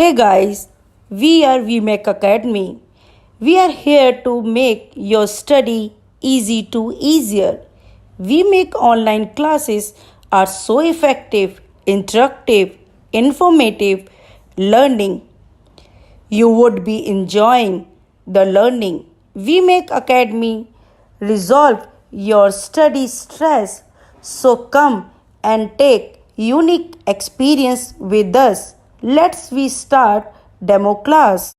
Hey guys, we are VMake Academy. We are here to make your study easy to easier. We make online classes are so effective, interactive, informative, learning. You would be enjoying the learning. We make Academy resolve your study stress. So come and take unique experience with us. Let's we start demo class.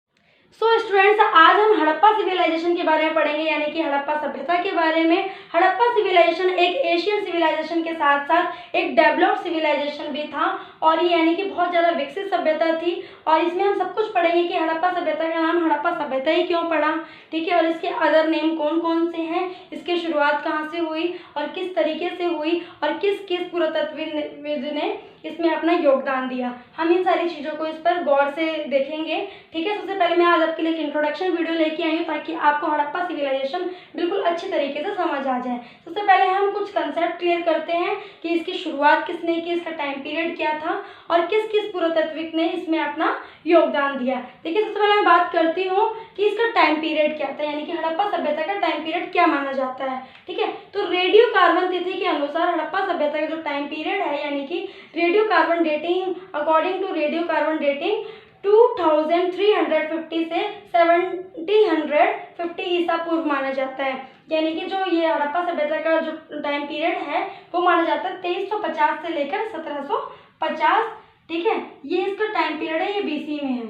Students, आज हम Harappa civilisation के बारे में पढ़ेंगे, यानी कि हड़प्पा सभ्यता के बारे में। हड़प्पा सिविलाइजेशन एक एशियन सिविलाइजेशन के साथ साथ एक डेवलप्ड सिविलाइजेशन भी था, और ये यानी कि बहुत ज़्यादा विकसित सभ्यता थी। और इसमें हम सब कुछ पढ़ेंगे कि हड़प्पा सभ्यता का नाम हड़प्पा सभ्यता ही क्यों पड़ा, ठीक है, और इसके अदर नेम कौन कौन से हैं, इसकी शुरुआत कहाँ से हुई और किस तरीके से हुई, और किस किस पुरातत्वविद ने इसमें अपना योगदान दिया। हम इन सारी चीज़ों को इस पर गौर से देखेंगे, ठीक है। सबसे पहले मैं आज आपके लिए एक इंट्रोडक्शन वीडियो लेके आई हूँ ताकि आपको हड़प्पा सिविलाइजेशन बिल्कुल अच्छी तरीके से समझ आ जाए। सबसे पहले हम कुछ कंसेप्ट क्लियर करते हैं कि इसकी शुरुआत किसने की, इसका टाइम पीरियड क्या था और किस किस पुरातत्विक ने इसमें अपना योगदान दिया। देखिए, सबसे पहले मैं बात करती हूँ कि इसका टाइम पीरियड क्या था, यानी कि हड़प्पा सभ्यता का टाइम पीरियड क्या माना जाता है, ठीक है। तो रेडियो कार्बन तिथि के अनुसार हड़प्पा सभ्यता का जो टाइम पीरियड है, यानी कि radio carbon dating, according to radio carbon dating 2350 से 1750 ईसा पूर्व माना जाता है। यानी कि जो ये हड़प्पा सभ्यता का जो टाइम पीरियड है वो माना जाता है 2350 से लेकर 1750, ठीक है। ये इसका टाइम पीरियड है, ये बीसी में है,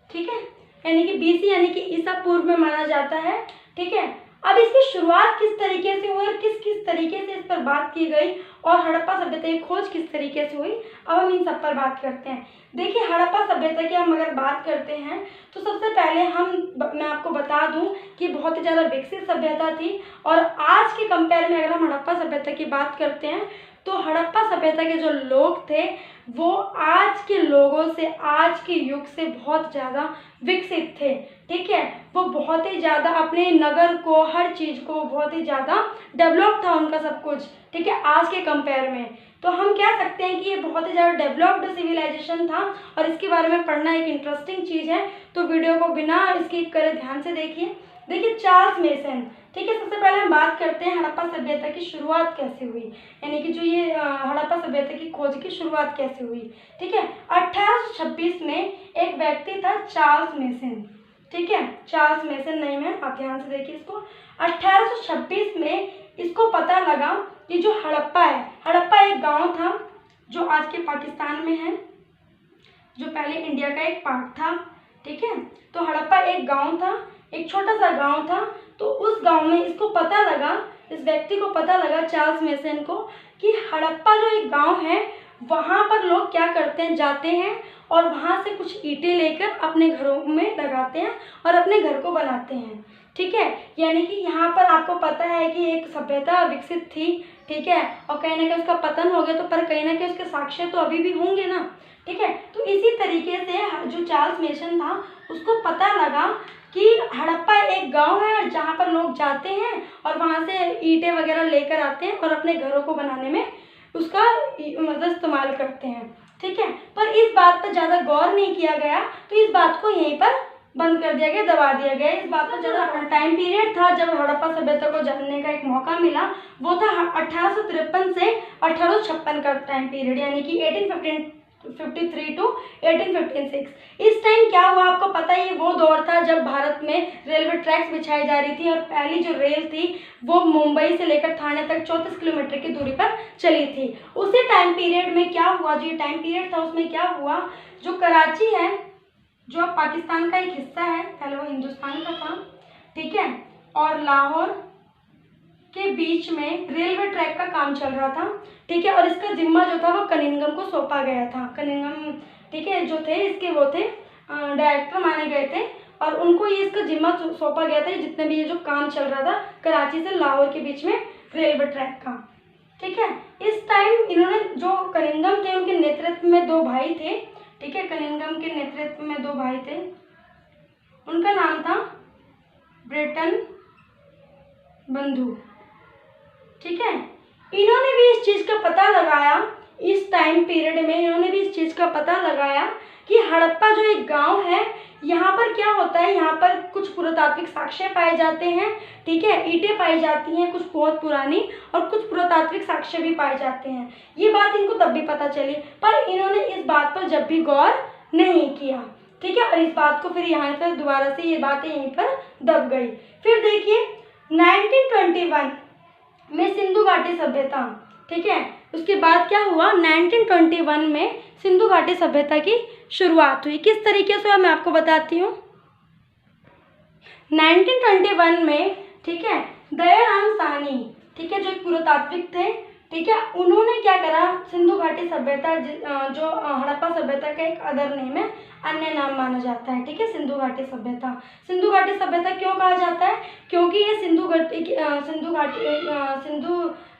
ठीक है, यानी कि बीसी यानी कि ईसा पूर्व में माना जाता है, ठीक है। अब इसकी शुरुआत किस तरीके से हुई और किस किस तरीके से इस पर बात की गई और हड़प्पा सभ्यता की खोज किस तरीके से हुई, अब हम इन सब पर बात करते हैं। देखिए, हड़प्पा सभ्यता की हम अगर बात करते हैं तो सबसे पहले मैं आपको बता दूं कि बहुत ही ज़्यादा विकसित सभ्यता थी, और आज के कंपेयर में अगर हम हड़प्पा सभ्यता की बात करते हैं तो हड़प्पा सभ्यता के जो लोग थे वो आज के लोगों से, आज के युग से बहुत ज़्यादा विकसित थे, ठीक है। वो बहुत ही ज़्यादा अपने नगर को, हर चीज़ को बहुत ही ज़्यादा डेवलप था उनका सब कुछ, ठीक है, आज के कंपेयर में। तो हम कह सकते हैं कि ये बहुत ही ज़्यादा डेवलप्ड सिविलाइजेशन था, और इसके बारे में पढ़ना एक इंटरेस्टिंग चीज़ है। तो वीडियो को बिना स्किप करे ध्यान से देखिए। देखिए, चार्ल्स मेसन, ठीक है। सबसे पहले हम बात करते हैं हड़प्पा सभ्यता की शुरुआत कैसे हुई, यानी कि जो ये हड़प्पा सभ्यता की खोज की शुरुआत कैसे हुई, ठीक है। 1826 में एक व्यक्ति था चार्ल्स मेसन, ठीक है, चार्ल्स मेसन नेम है, आप ध्यान से देखिए इसको। 1826 में इसको पता लगा कि जो हड़प्पा है, हड़प्पा एक गांव था जो आज के पाकिस्तान में है, जो पहले इंडिया का एक पार्ट था, ठीक है। तो हड़प्पा एक गांव था, एक छोटा सा गांव था। तो उस गांव में इसको पता लगा, इस व्यक्ति को पता लगा, चार्ल्स मेसन को, कि हड़प्पा जो एक गांव है वहाँ पर लोग क्या करते हैं, जाते हैं और वहाँ से कुछ ईंटें लेकर अपने घरों में लगाते हैं और अपने घर को बनाते हैं, ठीक है। यानी कि यहाँ पर आपको पता है कि एक सभ्यता विकसित थी, ठीक है, और कहीं ना कहीं उसका पतन हो गया, तो पर कहीं ना कहीं उसके साक्ष्य तो अभी भी होंगे ना, ठीक है। तो इसी तरीके से जो चार्ल्स मेसन था उसको पता लगा कि हड़प्पा एक गांव है जहाँ पर लोग जाते हैं और वहाँ से ईंटें वगैरह लेकर आते हैं और अपने घरों को बनाने में उसका मतलब इस्तेमाल करते हैं, ठीक है। पर इस बात पर ज़्यादा गौर नहीं किया गया, तो इस बात को यहीं पर बंद कर दिया गया, दबा दिया गया। इस बात पर ज़्यादा टाइम पीरियड था जब हड़प्पा सभ्यता को जानने का एक मौका मिला, वो था 1853 से 1856 का टाइम पीरियड, यानी कि 1853 टू 1856। इस टाइम क्या हुआ आपको पता ही, वो दौर था जब भारत में रेलवे ट्रैक्स बिछाई जा रही थी, और पहली जो रेल थी वो मुंबई से लेकर थाने तक 34 किलोमीटर की दूरी पर चली थी। उसी टाइम पीरियड में क्या हुआ, जो ये टाइम पीरियड था उसमें क्या हुआ, जो कराची है, जो अब पाकिस्तान का एक हिस्सा है, पहले वो हिंदुस्तान का था, ठीक है, और लाहौर के बीच में रेलवे ट्रैक का काम चल रहा था, ठीक है, और इसका जिम्मा जो था वो कनिंघम को सौंपा गया था। कनिंघम, ठीक है, जो थे इसके वो थे डायरेक्टर माने गए थे, और उनको ये इसका जिम्मा सौंपा गया था, जितने भी ये जो काम चल रहा था कराची से लाहौर के बीच में रेलवे ट्रैक का, ठीक है। इस टाइम इन्होंने, जो कनिंघम थे उनके नेतृत्व में दो भाई थे, ठीक है, कनिंघम के नेतृत्व में दो भाई थे, उनका नाम था ब्रेटन बंधु, ठीक है। इन्होंने भी इस चीज़ का पता लगाया, इस टाइम पीरियड में इन्होंने भी इस चीज़ का पता लगाया कि हड़प्पा जो एक गांव है, यहाँ पर क्या होता है, यहाँ पर कुछ पुरातात्विक साक्ष्य पाए जाते हैं, ठीक है, ईंटें पाई जाती हैं कुछ बहुत पुरानी, और कुछ पुरातात्विक साक्ष्य भी पाए जाते हैं। ये बात इनको तब भी पता चली, पर इन्होंने इस बात पर जब भी गौर नहीं किया, ठीक है, और इस बात को फिर यहाँ पर दोबारा से ये बातें यहीं पर दब गई। फिर देखिए 1921 में सिंधु घाटी सभ्यता, ठीक है, उसके बाद क्या हुआ, 1921 में सिंधु घाटी सभ्यता की शुरुआत हुई। किस तरीके से मैं आपको बताती हूँ। 1921 में, ठीक है, दयाराम साहनी, ठीक है, जो एक पुरातात्विक थे, ठीक है, उन्होंने क्या करा, सिंधु घाटी सभ्यता जो हड़प्पा सभ्यता का एक अदर नेम है, अन्य नाम माना जाता है, ठीक है, सिंधु घाटी सभ्यता। सिंधु घाटी सभ्यता क्यों कहा जाता है, क्योंकि ये सिंधु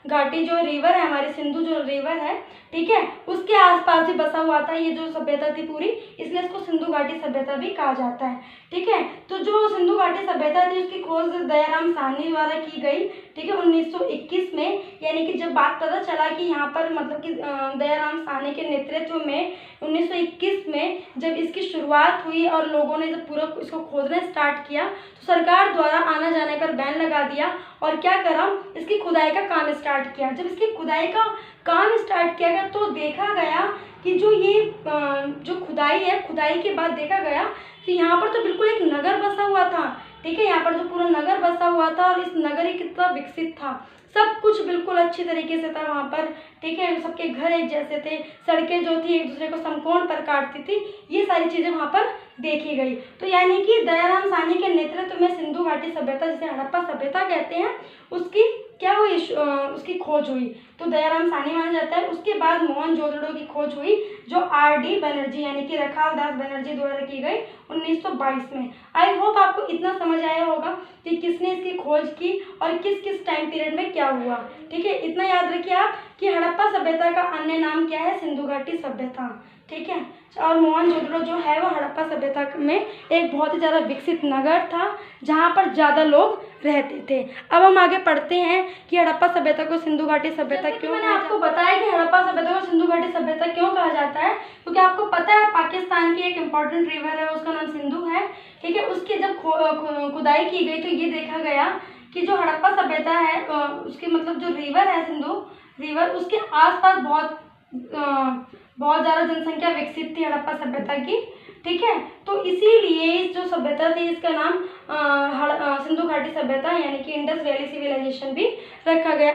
घाटी जो रिवर है, हमारी सिंधु जो रिवर है, ठीक है, उसके आसपास ही बसा हुआ था ये जो सभ्यता थी पूरी, इसलिए इसको सिंधु घाटी सभ्यता भी कहा जाता है, ठीक है। तो जो सिंधु घाटी सभ्यता थी उसकी खोज दयाराम साहनी द्वारा की गई, ठीक है, 1921 में, यानी कि जब बात पता चला कि यहाँ पर मतलब कि दयाराम साहनी के नेतृत्व में 1921 में जब इसकी शुरुआत हुई और लोगों ने जब पूरा इसको खोजना स्टार्ट किया, तो सरकार द्वारा आना जाने पर बैन लगा दिया और क्या करा, इसकी खुदाई का काम स्टार्ट किया। जब इसकी खुदाई का काम स्टार्ट किया गया तो देखा गया कि जो ये जो खुदाई है, खुदाई के बाद देखा गया कि यहाँ पर तो बिल्कुल एक नगर बसा हुआ था, ठीक है, यहाँ पर जो पूरा नगर बसा हुआ था और इस नगर ही कितना विकसित था, सब कुछ बिल्कुल अच्छी तरीके से था वहाँ पर, ठीक है, सबके घर एक जैसे थे, सड़कें जो थी एक दूसरे को समकोण पर काटती थी, ये सारी चीज़ें वहाँ पर देखी गई। तो यानी कि दयाराम साहनी के नेतृत्व में सिंधु घाटी सभ्यता, जिसे हड़प्पा सभ्यता कहते हैं, उसकी क्या हुई, उसकी खोज हुई, तो दयाराम साहनी माना जाता है। उसके बाद मोहनजोदड़ो की खोज हुई जो R.D. बनर्जी यानी कि रखालदास बनर्जी द्वारा की गई 1922 में। आई होप आपको इतना समझ आया होगा कि किसने इसकी खोज की और किस किस टाइम पीरियड में क्या हुआ, ठीक है। इतना याद रखिए आप कि हड़प्पा सभ्यता का अन्य नाम क्या है, सिंधु घाटी सभ्यता, ठीक है। और मोहनजोदड़ो जो है वो हड़प्पा सभ्यता में एक बहुत ही ज़्यादा विकसित नगर था जहाँ पर ज़्यादा लोग रहते थे। अब हम आगे पढ़ते हैं कि हड़प्पा सभ्यता को सिंधु घाटी सभ्यता क्यों, मैंने आपको बताया कि हड़प्पा सभ्यता को सिंधु घाटी सभ्यता क्यों कहा जाता है, क्योंकि आपको पता है पाकिस्तान की एक इम्पॉर्टेंट रिवर है, उसका नाम सिंधु है, ठीक है। उसकी जब खुदाई की गई तो ये देखा गया कि जो हड़प्पा सभ्यता है उसकी मतलब जो रिवर है सिंधु रिवर, उसके आसपास बहुत ज़्यादा जनसंख्या विकसित थी हड़प्पा सभ्यता की, ठीक है। तो इसीलिए इस जो सभ्यता थी इसका नाम सिंधु घाटी सभ्यता यानी कि इंडस वैली सिविलाइजेशन भी रखा गया।